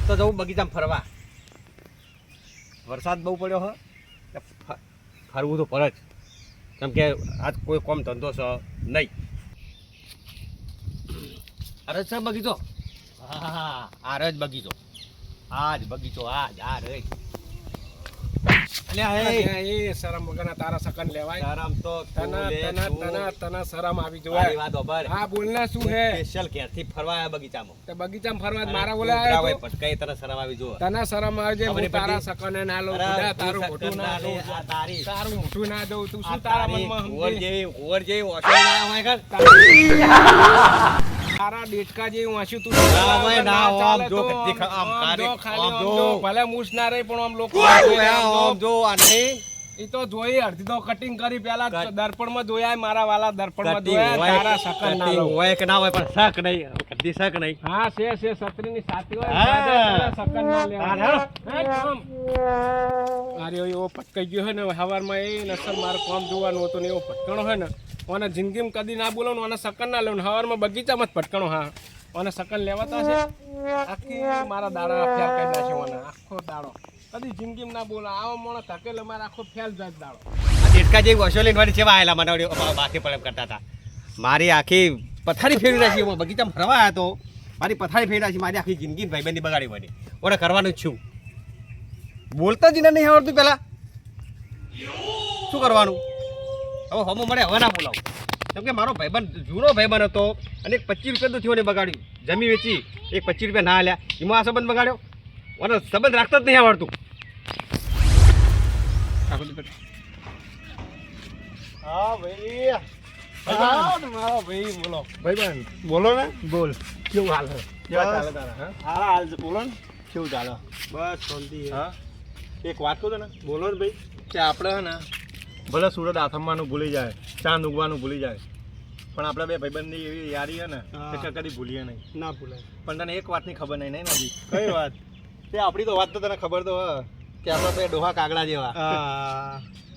તો જવું બગીચામાં ફરવા. વરસાદ બહુ પડ્યો હો, ફરવું તો પડે જ, કેમ કે આજ કોઈ કોમ ધંધો છે નહીં. અરે છે બગીચો, હા આ રજ બગીચો, આજ બગીચો, આજ આ રે. એ શરમ વગરના તારા સકન લેવાય. શરમ તો તને શરમ આવી જોવાય. વાત ખબર. હા બોલના શું હે? સ્પેશિયલ ક્યાંથી ફરવા આયા બગીચામાં? તે બગીચામાં ફરવા મારા બોલા પટકાઈ તને શરમ આવી જો. તને શરમ આવે છે? હું તારા સકને ના લઉં, તારું મોઢું ના લે, દઉં, આ તારી તારું મોઢું ના દઉં. તું શું તારા મનમાં સમજે? ઓર જેવી ઓછો ના હોય કર. તારા ડેટકા જેવું વાંચ્યું તું. ના હોય ના આમ જો કદી આમ જો ભલે મૂછ ના રહી પણ આમ લોકો આમ જો આ નહીં એ તો જોઈ અડધી તો કટિંગ કરી પેલા દર્પણમાં જોયા મારા વાલા દર્પણમાં જોયા તારા સકન ના લઉં. હોય કે ના હોય પણ શક નહીં, કદી શક નહીં. હા છે છત્રીની સાથી હોય સકન ના લેવા. અરે એવો પટકાઈ ગયો હોય ને સવારમાં એ નસર મારે કામ જોવાનું હતું ને એવો ભટકણો હોય ને અને જિંદગીમાં કદી ના બોલો અને સકન ના લેવું. સવારમાં બગીચામાં જ ભટકણો. હા અને સકન લેવાતા છે આખી મારા દાડા ફેલ કરી નાખ્યો અને આખો દાડો કદી જિંદગીમાં ના બોલો. આવો મોણો ધકેલે મારે આખો ફેલ જાય દાડો. આ દેડકા જેવી વસોલી વાળી સેવા આયેલા મને બાકી પડેમ કરતા હતા. મારી આખી પથારી ફેરવી નાખી. હું બગીચામાં ફરવા આવ્યો તો મારી પથારી ફેરવી નાખી. મારી આખી જિંદગી ભાઈબંધી બગાડી પડી. ઓરે કરવાનું જ છું. બોલતા જ નહીં આવડતું પેલા શું કરવાનું? હવે હમો મળે હવે ના બોલાવું, કેમ કે મારો ભાઈબંધ જૂનો ભાઈબંધ હતો અને 25 રૂપિયા તો થયો ને બગાડ્યું. જમી વેચી એક 25 રૂપિયા ના આલ્યા, એમાં આ સંબંધ બગાડ્યો. અને સંબંધ રાખતા જ નહીં આવડતું. હા ભાઈ મારો ભાઈ બોલો. ભાઈબંધ બોલો ને. બોલ કેવું હાલ છે? કેવા ચાલે તારા? હારા હાલ છે. બોલો ને કેવું ચાલે? બસ શાંતિ. હા એક વાત કહું ને. બોલો ને ભાઈ. કે આપણે હે ને ભલે સુરત આથમવાનું ભૂલી જાય, ચાંદ ઉગવાનું ભૂલી જાય, પણ આપણા બે ભાઈબંધની એવી યારી છે ને કે કદી ભૂલીએ નહીં. ના ભૂલાય. પણ તને એક વાતની ખબર નહીં નથી. કઈ વાત? તે આપણી તો વાત તો તને ખબર તો કે આપણા બે ડોહા કાગડા જેવા.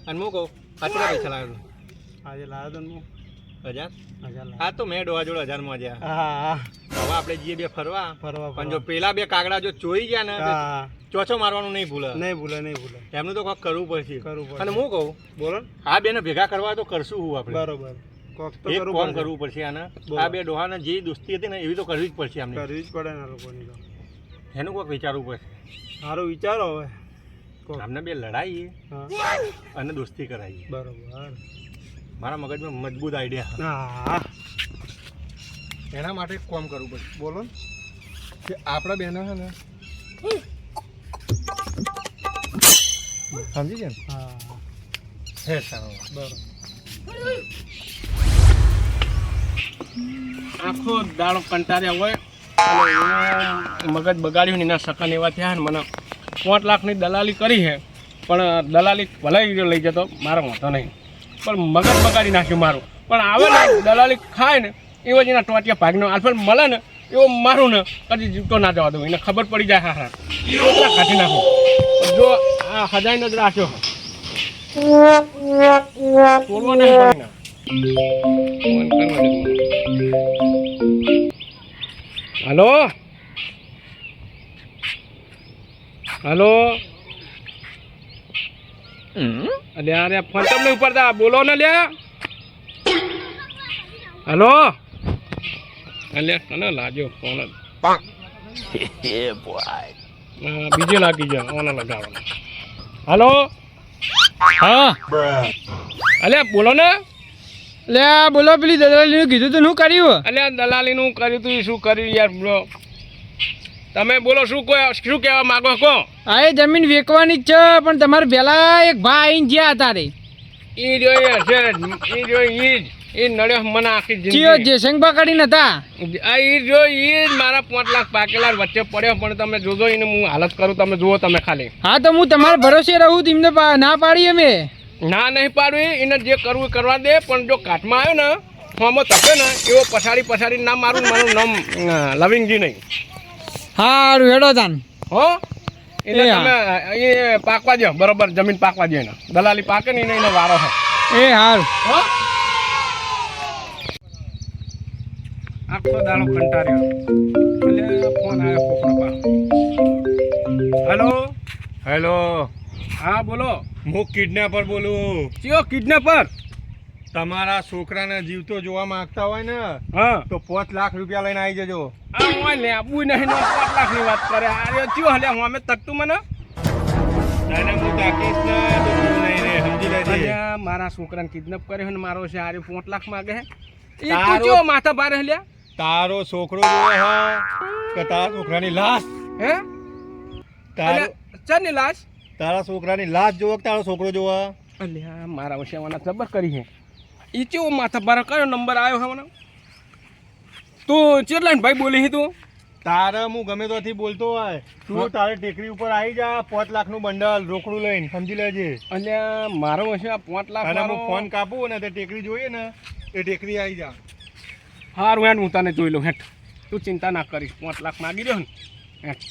અને હું કહું આટલા પૈસા લાવ્યો આજે લાવ્યો તો હું 1000. હા તો મેં ડોહા જોડે 1000 માં જ્યાં. હવે આપણે જઈએ બે ફરવા. પણ જો પેલા બે કાગડા જો ચોઈ ગયા ને ચોચો મારવાનું નહીં ભૂલે. એમનું તો કોક કરવું પડશે. અને હું કહું બોલો આ બે ને ભેગા કરવા તો કરશું હું આપણે. બરોબર એક કામ કરવું પડશે આને. આ બે ડોહાને જે દોસ્તી હતી ને એવી તો કરવી જ પડશે. આમને કરવી જ પડે ને લોકોની તો. એનું કોઈક વિચારવું પડશે. સારું વિચારો હવે. આમને બે લડાઈએ અને દોસ્તી કરાવીએ. બરોબર. મારા મગજમાં મજબૂત આઈડિયા. એના માટે એક કામ કરવું પડશે. બોલો કે આપણા બેના છે ને સમજી ગયા ને? હા હે સારો. બરોબર. આખો દાડો કંટાળ્યા હોય અને મગજ બગાડ્યું ને એના સકન એવા થયા ને મને 5 લાખની દલાલી કરી છે. પણ દલાલી ભલે લઈ જતો મારો વાંધો નહીં, પણ મગજ બગાડી નાખ્યું મારું. પણ આવે ને દલાલી ખાય ને એવો જ એના ટોટિયા ભાગનો આલ્ફર મળે ને એવો મારું ને કદી જીવતો ના જવા દઉં. એને ખબર પડી જાય. હા હા એટલા કાઢી નાખું. જો આ હજાઈને જ રાખ્યો તોડવા નહીં પડી ના. હલો હલો અરે અરે ફોન તમને ઉપરતા બોલો ને લ્યા. હલો અલ્યા કને લાગ્યો ફોન બીજે લાગી જાય ઓને લગાવવાનો. હલો હા અલ્યા બોલો ને. લે બોલો પેલી દલાલીનું કીધું તું શું કર્યું? અલ્યા દલાલીનું કર્યું તું શું કર્યું યાર બોલો. તમે બોલો શું કહેવા માંગો કહો. હા એ જમીન વેચવાની જ છે પણ તમારે પહેલાં એક ભાઈ આવીને જ્યાં હતા રે એ જોઈએ છે એ જોઈ એ નડ્યો મને આખી જિંદગી જે સંગ પકડીને હતા એ જો એ મારા 5 લાખ પાકેલા વચ્ચે પડ્યો. પણ તમે જોજો એને હું હાલત કરું. તમે જુઓ તમે ખાલી. હા તો હું તમારા ભરોસે રહું. તેમને ના પાડી અમે ના નહીં પાડવી. એને જે કરવું એ કરવા દે. પણ જો કાટમાં આવ્યો ને ફોર્મો તપે ને એવો પછાડી ના મારું. મારું નામ લવિંગજી નહીં. હારું હેડો તાન હો એને તમે એ પાકવા દો બરોબર. જમીન પાકવા દો એને. દલાલી પાકે ને એનો વારો છે. એ હારું હો આખો દાડો કંટાળ્યો. ફોન આવ્યો ફોકરો પા હેલો, હા બોલો. હું કિડનેપર બોલું. ચિયો કિડનેપર? તમારા છોકરાને જીવતો જોવા માંગતા હોય ને હા તો 5 લાખ રૂપિયા લઈને આવી જજો. આ હોય ને આબુ નહીં ને 5 લાખની વાત કરે. આ ચિયો હલે હું અમે તકતું મને. તને હું તાકીશ ને તો તું નહીં રે, સમજી લેજે. અલ્યા, મારા છોકરાને કિડનેપ કર્યો ને મારો છે આરે 5 લાખ માંગે હે. ઈ તારો- તું ચિયો માથા પારે હલ્યા? તારો છોકરો જોવે હા કે તારા છોકરાની લાશ? હે? તારો ચાની લાશ? તારા છોકરાની લાશ જોવે કે તારો છોકરો જોવે? અલ્યા, મારા વશેવાના જબર કરી છે. ઈ ચેવો માથા પારે કયો નંબર આવ્યો હે મને? તું ચેટલા ભાઈ બોલી છે તું? તારે હું ગમે ત્યાંથી બોલતો હોય તું તારે ટેકરી ઉપર આવી જા 5 લાખનું બંડલ રોકડું લઈને, સમજી લેજે. અલ્યા, મારો વશે આ 5 લાખ અને હું વાળો- ફોન કાપું ને તે ટેકરી જોઈએ ને એ ટેકરી આવી જા. હારું હેઠ હું તને જોઈ લઉં હેઠ. તું ચિંતા ના કરીશ. 5 લાખ માગી રહ્યો ને હેઠ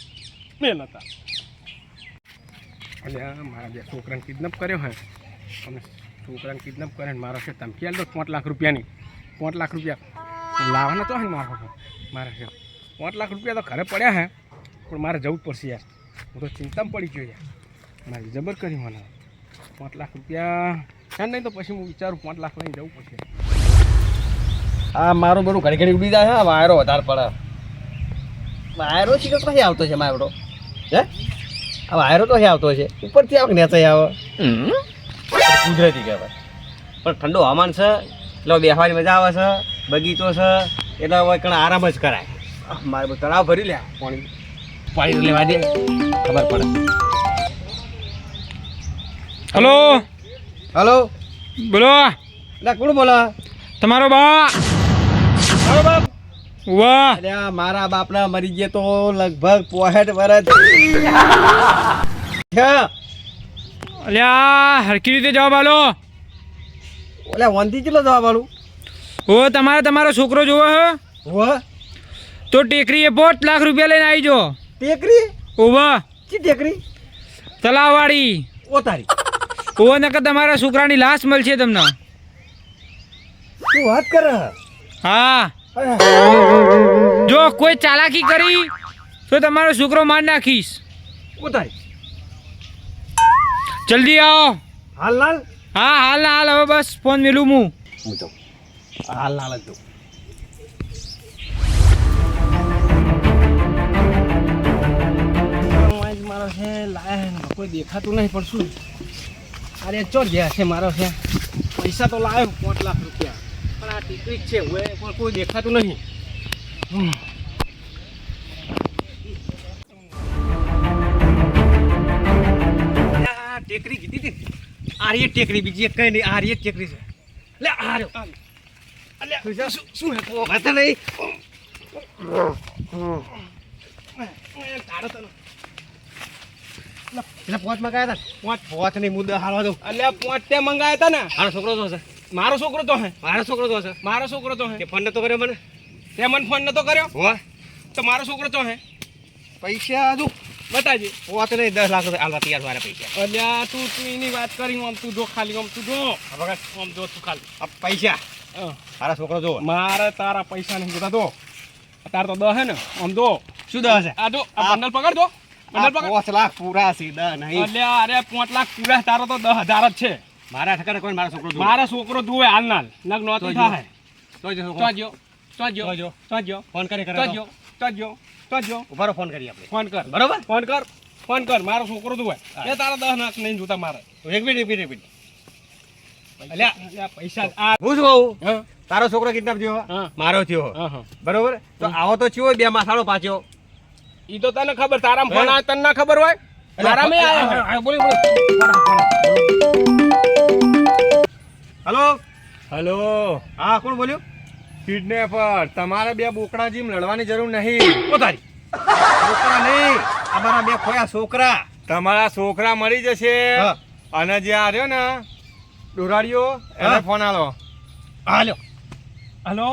મેલ હતા. અલ્યા, મારા બે છોકરાને કિડનેપ કર્યો હે. અને છોકરાને કિડનેપ કરે ને મારો છે ધમકી આલ દો 5 લાખ રૂપિયાની. 5 લાખ રૂપિયા લાવવાના તો હે ને મારા છે 5 લાખ રૂપિયા તો ઘરે પડ્યા હે, પણ મારે જવું જ પડશે યાર. હું તો ચિંતામાં પડી ગયો યાર. મારી જબર કરી મને 5 લાખ રૂપિયા છે નહીં તો પછી હું વિચારું 5 લાખ લઈને જવું પડશે. આ મારું બધું ઘડી ઘડી ઉડી જાય છે. વાયરો વધારે પડે. વાયરો શીખર પછી આવતો છે મારો હે? આ વાયરો તો આવતો છે ઉપરથી આવે કે નેચાઈ આવે કુદરતી કહેવાય. પણ ઠંડુ હવામાન છે એટલે બેસવાની મજા આવે છે. બગીચો છે એટલે હવે કણ આરામ જ કરાય. મારે બધું તળાવ ભરી લે પાણી પાણી લેવા દે ખબર પડે. હલો હલો, બોલો. એટલે કોણ બોલો? તમારો બા? મારો બાપ? વાહ, અલ્યા, મારા બાપના મરી ગયા તો લગભગ 65 વર્ષ થયા. અલ્યા હરખી રીતે જવાબ આલો. ઓલા વનથી કેટલો જવાબ આલું? ઓ તમારો છોકરો જોવો હે વાહ, તો ટેકરીએ 5 લાખ રૂપિયા લઈને આવી જો. ટેકરી? ઓવા ચી ટેકરી? તલાવવાળી. ઓ તારી, ઓવા નકર તમારા છોકરાની લાશ મળશે તમને. તું વાત કરે? હા, જો કોઈ ચાલાકી કરી તો તમારો છોકરો માર નાખીશ. ઓ તારી, જલ્દી આવો. હાલ લાલ હા હાલ ના હાલ. હવે બસ ફોન મેલું હું. હું તો હાલ લાલ જ છું. મારો છે લાયા કોઈ દેખાતું નહીં પણ શું અરે ચોર ગયા છે મારો છે. પૈસા તો લાવ્યો 5 લાખ રૂપિયા પણ આ ટીકરી છે હવે પણ કોઈ દેખાતું નહીં. આ ટેકરી કીધી હતી. આર્ય ટેકરી, બીજી એક કઈ નહીં. આર્ય ટેકરી છે. લે આ રહ્યો. અલ્યા, શું હે? વાત નહીં. તારો તને એટલે 5 મંગાયા હતા. 5 નહીં, મુદ્દા હાલવા દઉં. અલ્યા 5 તે મંગાયા હતા ને. મારો છોકરો તો હશે. મારો છોકરો તો હે. મારો છોકરો તો હશે. મારો છોકરો તો હે. તે ફોન નતો કર્યો મને. તે મને ફોન નતો કર્યો હો, તો મારો છોકરો તો હે. પૈસા હજુ બતાજી. 5 નહીં, 10 લાખ રૂપિયા હાલવા તૈયાર મારા પૈસા. અલ્યા તું એની વાત કરી આમ તું જો ખાલી આમ તું જો આમ જો તું ખાલી આ પૈસા હા. મારા છોકરો જો. મારે તારા પૈસા નહીં બધા દો. તાર તો 10 હે ને આમ દો. શું દસ છે? આ જો આ બંડલ પકડ દો. બંડલ પકડ. 5 લાખ પૂરા સીધા નહીં. અલ્યા અરે 5 લાખ પૂરા તારો તો 10,000 જ છે. મારા ઠકાને કોઈ મારો છોકરો જો. મારા છોકરો જુએ હાલ નાલ નગ નોતી તો જો. થાય. તો જો છોકરો. ચોજો ચોજો ચોજો ફોન કરી કરે ચોજો ચોજો ચોજો ઉભારો ફોન કરી આપણે. ફોન કર બરોબર? ફોન કર મારો છોકરો જુએ એ તારા 10 લાખ નહીં જોતા મારે. એક મિનિટ. અલ્યા પૈસા આ હું શું કહું? હા તારો છોકરો કિડનેપ થયો હા. મારો થયો હા બરોબર? તો આવો તો થયો બે માસાળો પાછો. ઈ તો તને ખબર તારામાં ફોન આવે તને ના ખબર હોય. મારામાં આવ્યો. બોલી હલો, હેલો, હા કોણ બોલ્યું? કિડનેપર. તમારે બે બોકડા જીમ લડવાની જરૂર નહીં. ઓ તારી, છોકરા નહીં, અમારા બે ખોયા છોકરા. તમારા છોકરા મળી જશે. હા. અને જે આ રહ્યો ને ડોરાડીઓ એને હા. ફોન આલો. હાલ્યો. હલો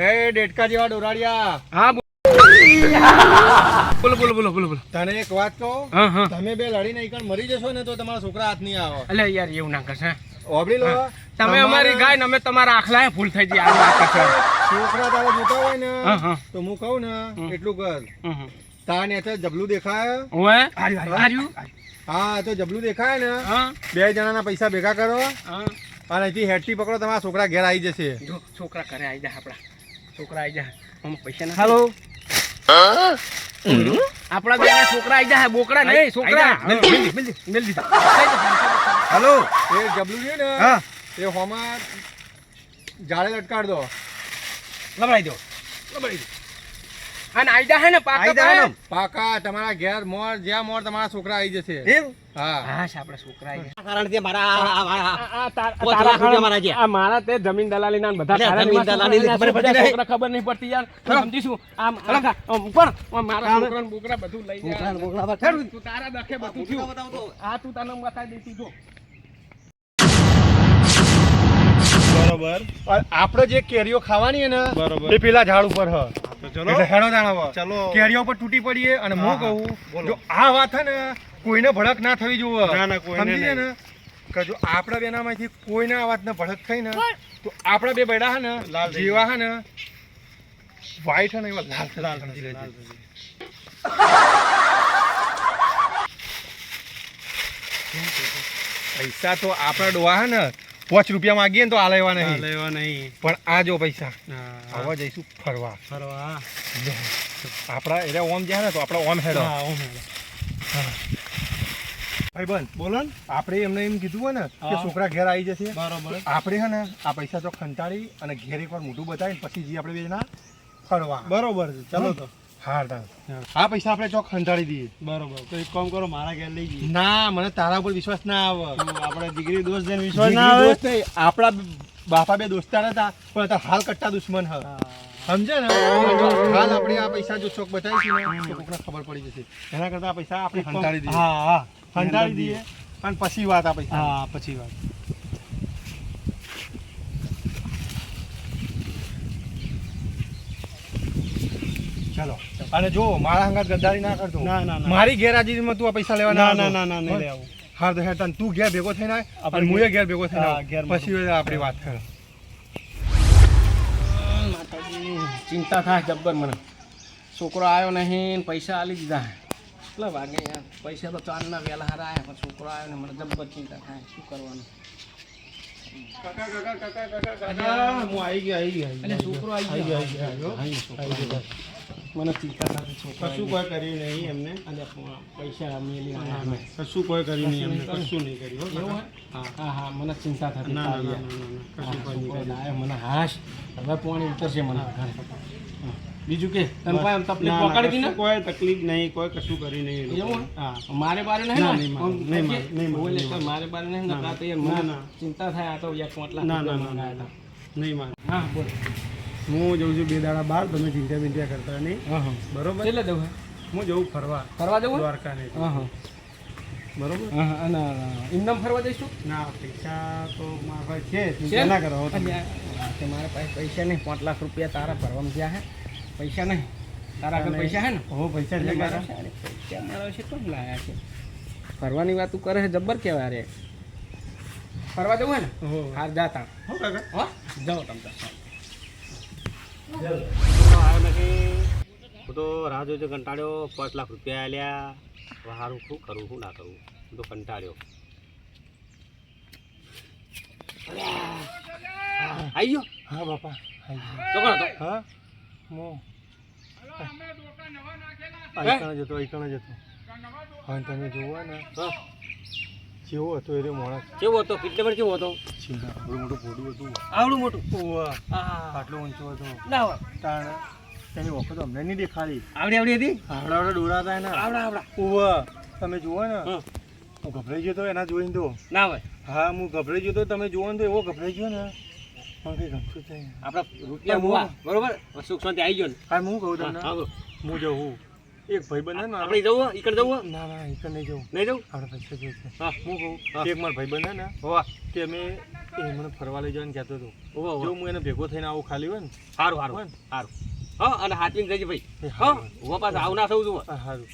એ ડેટકા જેવા ડોરાડિયા, હા બોલો બોલો બોલો બોલો બોલો. તને એક વાત કહું, હા હા તમે બે લડીને એકણ મરી જશો ને તો તમારા છોકરા હાથ નહીં આવે. અલ્યા યાર એવું ના કરશે. ઓબળી લો. તમે અમારી ગાય ને અમે તમારા આખલા ભૂલ થઈ ગઈ. આ વાત કરશે. છોકરા તારે જોતા હોય ને હા હા તો હું કહું ને એટલું કર. તાર ને જબલું દેખાય. ઓએ આર્યું હા તો જબલું દેખાય ને હા 2 જણાના પૈસા ભેગા કરો હા અને અહીંથી હેડથી પકડો, તમારા છોકરા ઘેર આવી જશે. જો છોકરા ઘરે આવી જાય આપણા છોકરા આવી જાય આમાં પૈસા ના હાલો આપણા બે છોકરા આવી જાય બોકડા નહીં છોકરા મેલ દીધા હાલો એ જબલું છે ને હા એ હોમાં જાળે લટકાડ દો. લબડાઈ દો અને આવી જાય ને આઈ જાય ને પાકા તમારા ઘેર મોર જ્યાં મોર તમારા છોકરા આવી જશે. એમ હા હા આપણા છોકરા આવી આ કારણથી મારા તારા રૂપિયા મારા છે. આ મારા તે જમીન દલાલી ના બધા અરે, તારા જમીન નિવાસ દલાલીની છોકરા ખબર પડતી નહીં. છોકરા ખબર નહીં પડતી યાર તું સમજીશું આમ ઉપર મારા છોકરાને બોકરા બધું લઈ જાય તું તારા દખે બધું થયું આ તું તને બતાવી દેતી જો બરોબર. આપણે જે કેરીઓ ખાવાની છે ને બરોબર. એ પેલા ઝાડ ઉપર હ ચલો એટલે હેડો જાણો ચલો. કેરીઓ પર તૂટી પડીએ અને હું હા, કહું બોલો. જો આ વાત છે ને કોઈને ભડક ના થવી જોઈએ. ના, ના, કોઈને સમજી ગયા ને કે જો આપણા બેનામાંથી કોઈને આ વાતને ભડક થઈ ને તો આપણા બે બૈડા હે ને લાલ થઈ જેવા હે ને વ્હાઈટ હે ને એવા લાલ લાલ સમજી લેજે. પૈસા તો આપણા ડોહા હે ને 5 રૂપિયા માંગીએ ને તો આ લેવા નહીં, લેવા નહીં પણ આ જો પૈસા હા હવે જઈશું ફરવા. ફરવા આપણા એટલે ઓમ જ્યાં ને તો આપણા ઓમ હેડો. હા ઓમ ભાઈબંધ બોલો ને આપણે એમને એમ કીધું હોય ને કે હા. છોકરા ઘેર આવી જશે. બરોબર આપણે હે ને આ પૈસા તો ખંતાડી અને ઘેર એકવાર મોઢું બતાવીને પછી જે આપણે બે જણા ફરવા. બરોબર છે ચલો તો હાર તાર. આ પૈસા આપણે ચોક ખંતાડી દઈએ. બરોબર તો એક કામ કરો મારા ઘેર લઈ જઈએ ના મને તારા ઉપર વિશ્વાસ ના આવે. આપણે દીકરી દોસ્ત જઈને જીગરી દોસ્ત નહીં, આપણા બાપા બે દોસ્તાર હતા પણ અત્યારે હાલ કટ્ટા દુશ્મન હ સમજે ને. હાલ આપણે આ પૈસા જો ચોક બતાવીશું ને તો કોકને ખબર પડી જશે. એના કરતા આ પૈસા આપણે ખંતાડી દઈએ. હા હા ખંતાડી દઈએ અને પછી વાત આ પૈસા. હા પછી વાત ચાલો અને જો મારા હંગાત ગદ્દારી ના કરતો. ના, ના, ના. મારી ગેરહાજરીમાં તું આ પૈસા લેવા ના આવતો. ના ના ના નહીં લે આવું હા તો હેડ તું ઘેર ભેગો થઈને આય આપણે અને મુએ ઘેર ભેગો થઈને હા, આવું. ઘેર પછી આપણી વાત કરે. માતાજી ચિંતા થાય જબ્બર મને છોકરો આવ્યો નહીં ને પૈસા આલી દીધા કેટલા વાગે યાર પૈસા તો ચાંદના વહેલા હારા આવ્યા પણ છોકરો આવ્યો ને મને જબ્બર ચિંતા થાય શું કરવાનું હું આવી ગયો. એટલે છોકરો આવી ગયો મને ચિંતા થાય છોકરો કશું કોઈ કર્યું નહીં એમને. અને પૈસા મેલી આવ્યા અમે. કશું કોઈ કર્યું નહીં એમને. કશું નહીં કર્યું હો. એવું હોય? હા હા મને ચિંતા થતી ના, ના, તારી ના, યાર. ના, ના. કશું કોઈ નહીં છોકરો કર્યું. લાયો મને હાશ હવે પાણી ઉતરશે મને હા. બીજું કે તને કોઈ આમ તકલીફ ના, ના, પકડી હતી ને કશું કોઈ તકલીફ નહીં, કોઈ કશું કર્યું નહીં એ એવું લોકોએ. હોય? હા. મારે બારે નહીં ના, ને? નહીં મારે, આમ નહીં મારે, કરજે. નહીં મારે, બોલે નહીં તો મારે. મારે બારે નહીં ના, નકા તો યાર ના, મને ના. ચિંતા થાય આ તો યાર 5 લાખ ના, ના, રૂપિયા ના, મંગાયા નહીં મારે. હતા. હા બોલ હું જઉં છું 2 દાડા બહાર, તમે ચિંતા બિંતા કરતા નહીં. હા હા બરોબર. કેટલે જવું હે? હું જઉં ફરવા ફરવા જવું હે? દ્વારકા ને. હા હા બરોબર. હા હા અને ઇન્દમ ફરવા જઈશું ના પૈસા તો મારા પાસે છે, છે? ચિંતા ના કરો તમે. અલ્યા, કે મારા પાસે પૈસા નહીં 5 લાખ રૂપિયા તારા ભરવામાં ગયા હે પૈસા નહીં તારા આગળ પૈસા હે ને હો પૈસા એટલે છે મારા મારા. પૈસા મારા છે કોણ લાયા છે ફરવાની વાતું કરે છે જબ્બર કહેવાય રે ફરવા જવું હે ને હો. હાર જાતા હો કાકા. હો જાઓ તમે તાર. આવ્યો નથી હું તો રાહ જોઈ કંટાળ્યો 5 લાખ રૂપિયા આલ્યા હવે સારું શું કરું શું ના કરું હું તો કંટાળ્યો આવી ગયો હા બાપા. તો કોણ હતો હા હું આઈકણ જતો. હા તમે જોવો ને હા જેવો હતો એ માણસ. કેવો હતો કિડનેપર કેવો હતો છીંગા આવડું મોટું ઘોડું હતું. આવડું મોટું ઓવા હા આટલો ઊંચો હતો. ના હોય તાણ તેની વખત અમને નહીં દેખાડી. આવડી આવડી હતી આવડા આવડા ડોરા હતા એના. આવડા ઓવા તમે જુઓ ને હા હું ગભરાઈ ગયો તો એના જોઈને તો. ના હોય હા હું ગભરાઈ ગયો તો તમે જુઓ ને તો એવો ગભરાઈ ગયો ને મને કંઈ ગમતું જ નહીં. આપણા રૂપિયા મુવા બરોબર સુખ શાંતિ આવી ગયો ને હા હું કહું તમને હા બોલો હું જવું એક ભાઈબંધ હે ને આપણે જવું ઈકડ જવું ના ના એક નહીં જવું. નહીં જવું આપણે પૈસા જોઈએ છે. હા હું કહું હા. એક મારો ભાઈબંધ હે ને હોવા તે અમે એ મને ફરવા લઈ જવાનું કહેતો હતો. હોવા જો હું એને ભેગો થઈને આવું ખાલી હોય ને સારું સારું સારું હા અને હાથવીને જજે ભાઈ એ હા હારું. હોવા પાછા આવું ના થવું જોવે સારું.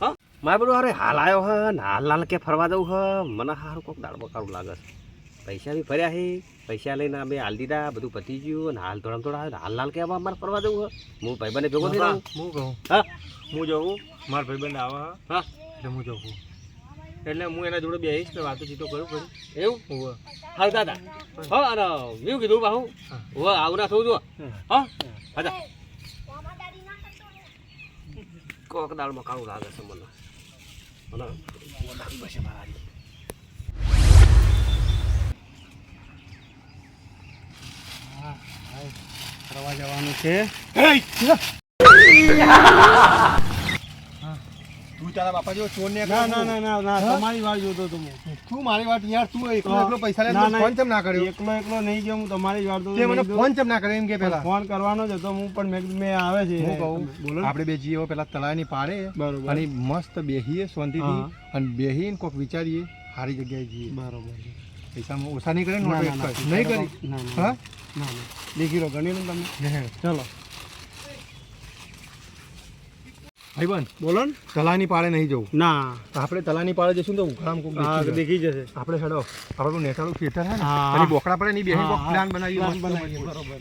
હા મારે બધું અરે હાલ આવ્યો હે ને હાલ કે ફરવા જવું હે મને સારું કોઈક દાળ બકારું લાગે છે પૈસા બી ભર્યા છે પૈસા લઈને બે હાલ દીધા બધું પતી ગયું અને હાલ થોડા હાલ કે મારે ફરવા જવું હે હું ભાઈબંધને ભેગો થઈ બાપા, જાઉં હું કહું હા હું જવું મારા ભાઈબંધ આવે હા એટલે હું જવું. એટલે હું એના જોડે બેહીશ ને વાતો ચીતો કરું કરું એવું હોવે હાલ દાદા હો અને એવું કીધું બાહુ હો આવું ના થવું જો હા હા કોક દાળમાં કાળું લાગે છે મને અને બસ મારા ફરવા જવાનું છે. તું તારા બાપા જેવો ચોર ને ના ના ના ના ના તમારી વાત જોતો તો હું. તું મારી વાત યાર તું એકલો હા. એકલો પૈસા લે ના, ના. ફોન કેમ ના કર્યો એકલો એકલો નહીં ગયો હું તમારી જ વાત જોતો તે મને નહીં ફોન ગયો. કેમ ના કર્યો એમ કે પેલા ફોન કરવાનો જ હતો હું પણ મેં આવે છે હું કહું બોલો ને. આપણે બે જીવો પેલા તળાવની પાડે બરોબર. અને મસ્ત બેહીએ શાંતિથી હા. અને બેહીને કોક વિચારીએ સારી જગ્યાએ જઈએ બરોબર છે. પૈસામાં ઓછા નહીં કરે ને ના, નોટો ના, એક ના. જ. નહીં કરી ના, ના, હા ના ના દેખી લો ગણી લો તમે ચલો ભાઈબંધ બોલો ને. તલાની પાડે નહીં જવું ના તો આપણે તલાની પાડે જઈશું ને તો ઉઘાડામાં કોક હા દેખી જાય. દેખી જશે. આપણે હેડો આપણું નેતાળું ખેતર હે ને હા. અને બોકડા પડે નહીં બેહીને કોક હા, પ્લાન બનાવીએ પ્લાન મસ્ત બનાવીએ, મસ્ત. બરોબર.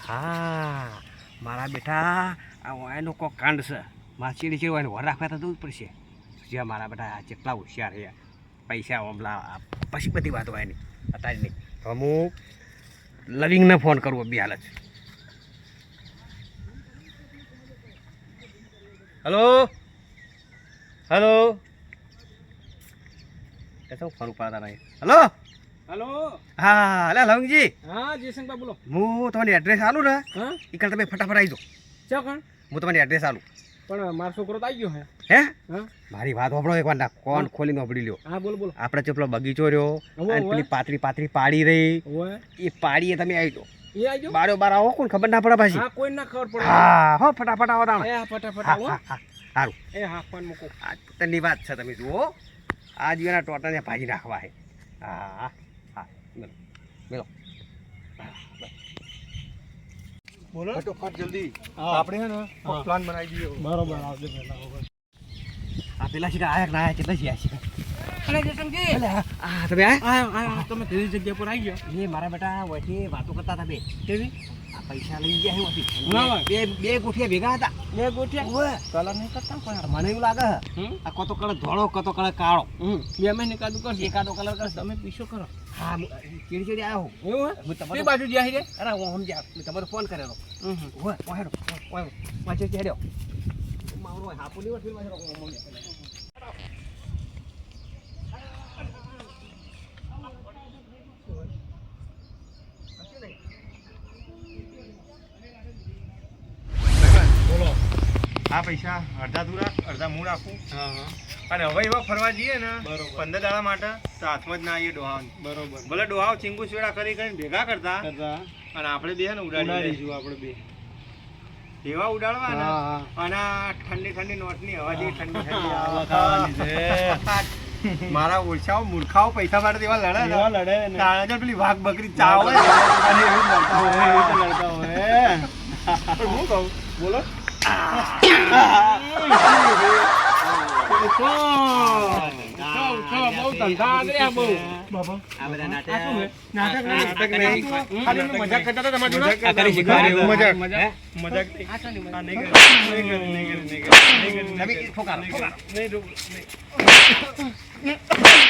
હા મારા બેટા આ વાયનો કોક કાંડ છે માછીડી છે વાયને વર રાખવા તો દૂર પડશે જ્યાં મારા બેટા જેટલા હોશિયાર છે પૈસા ઓમલા પછી બધી વાત હોય નહીં અત્યારે નહીં તો હું લવિંગને ફોન કરવો બી હાલ જ હલો હલો એ તો ફોન ઉપાડતા નહીં હલો હલો હા અલે લવિંગજી હા જયશંકર બોલો. હું તમારી એડ્રેસ આલું ને હા એ કાલ તમે ફટાફટ આવી જાઓ ચા કણ હું તમારી એડ્રેસ આલું પણ મારો છોકરો તો આવી ગયો હે. હે હા મારી વાત સાંભળો એક વાર ના કોણ ખોલીને સાંભળી લ્યો હા બોલો બોલો. આપણે જે પેલો બગીચો રહ્યો હોવે, અને હોવે. પેલી પાતળી પાતળી પાડી રહી ઓય એ પાડીએ તમે આવી જાઓ એ આવી ગયો. બારો બાર આવો કોણ ખબર ના પડે પાછી હા કોઈ ના ખબર પડે. હા હો ફટાફટ આવો તાણે એ હા ફટાફટ હા આવો. હા હા સારું એ હા ફોન મૂકો. આ તની વાત છે તમે જુઓ આ જીવાના ટોટાને ભાજી નાખવા છે હા હા હા મેલો મેલો બોલો. ફટોફટ જલ્દી હા. આપણે હે ને હા. પ્લાન બનાવી દઈએ બરોબર આવજો પહેલા હવે. આ પેલા શીખા આયા ના આયા કેટલા શીખા શીખા અરે જયશંકરજી. આ તમે આયા તમે તેની જગ્યા પર આવી ગયો. એ મારા બેટા વચ્ચે વાતો કરતા હતા બે કેવી આ પૈસા લઈ ગયા છે વચ્ચે. ના હોય. બે ગોઠિયા ભેગા હતા બે ગોઠિયા ઓવે. કલર નહીં કરતા કોઈ. મને એવું લાગે છે હમ આ કતો કલર ધોળો કતો કલર કાળો બે મહિને કાદું કરશે. એકાદો કલર કરશે તમે પીછો કરો. હા ચીડી ચીડી આવ્યો એવું હે હું તે તમારો બાજુ જ્યાં છે. અરે હું સમજ્યા મેં તમારો ફોન કરેલો હમ ઓય ઓય ઓય વાંચે હેડ્યો મારો હાપુ ની વસ્તુ માં મમ્મી બોલો આ પૈસા અડધા તું રાખ અડધા હું રાખું હા હા અને હવે એવા ફરવા જઈએ ને બરોબર. 15 દાડા માટે તો હાથમાં જ ના આવીએ ડોહાન બરોબર. ભલે ડોહાઓ ચીંગુ ચેડા કરી કરીને ભેગા કરતા કરતા અને આપણે બે હે ને ઉડાડી ઉડાડીશું આપણે બે. એવા ઉડાડવા ને હા, હા. અને આ ઠંડી ઠંડી નોટની હવા જેવી ઠંડી ઠંડી હા, હવા ખાવાની છે. મારા ઓછાઓ મૂર્ખાઓ પૈસા માટે એવા લડે એવા ને લડે ને. તાણે જો પેલી વાઘ બકરી ચાવ હોય ને, અને એવું જ લડતા હોય. એવી રીતે લડતા હોય. પણ હું કહું બોલો. બહુ ધંધા આદર્યા બહુ. બાબા આ બધા આ શું નાટક હે? નાટક નહીં. નાટક નહીં. ખાલી અમે મજાક કરતા હતા તમારી જોડે. આ કરી શીખવાડ્યું. મજાક. મજાક. મજાક નહીં. આ શાની મજાક? આ નહીં કરી. નહીં કરી, નહીં કરી, નહીં કરી, નહીં કરી, તમે નહીં કરી. ઠોકારો, ઠોકારો. નહીં ડૂબ, નહીં.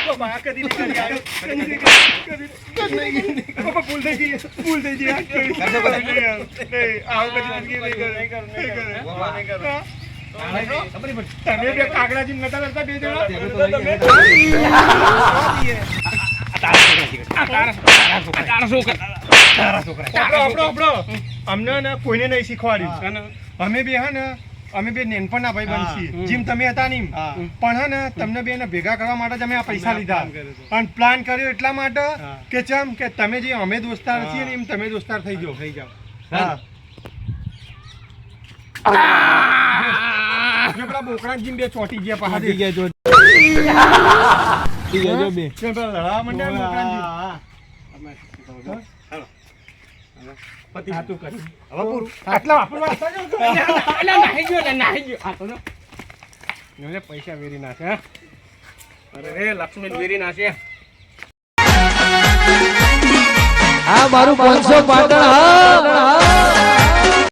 બાબા, આ કદી નહીં કરી, આ કદી નહીં કરી, કદી નહીં કરી. બાબા, ભૂલ થઈ ગઈ, ભૂલ થઈ ગઈ. આ કદી નહીં કરજો બધા. કરી, નહીં, આવું કદી જિંદગી નહીં કરે, નહીં કરે, નહીં કરે. બાબા. નહીં કરે. ખબર નહીં પડતી. તમે બે કાગડાજી નતા લડતા બે જણા? ભેગું તો નહીં તમે- આ તારા છોકરા. તારા છોકરા. તારા છોકરા. આપણો અમને ને કોઈને નહીં શીખવાડ્યું અમે બે હે ને અમે બે નેનપણના ભાઈ હા. બનશી હમ. જેમ તમે હતા ને એમ. હા. પણ હે ને તમને બે ને ભેગા કરવા માટે જ અમે આ પૈસા અમે આ લીધા plan કર્યો હતો. અને પ્લાન કર્યો એટલા માટે હા. કે ચમ કે તમે જે અમે દોસ્તાર હા. છીએ ને એમ તમે દોસ્તાર થઈ જાઓ થઈ જાઓ. હા આપણે પેલા બોકડા જેમ બે ચોટી ગયા પાછા થઈ ગયા જો. થઈ ગયા જો બે. પેલા લડાવા માંડ્યા ને બોકડા જેમ. હા. પતિ હાથું કરી હવે પૂરું. આટલા વાપરવા હતા જ ને? નાહી ગયો નાહી ગયો. આ તો જો. જોને પૈસા વેરી નાખે હે. અરે રે લક્ષ્મી વેરી નાખે. આ મારું 500 પાટણ હા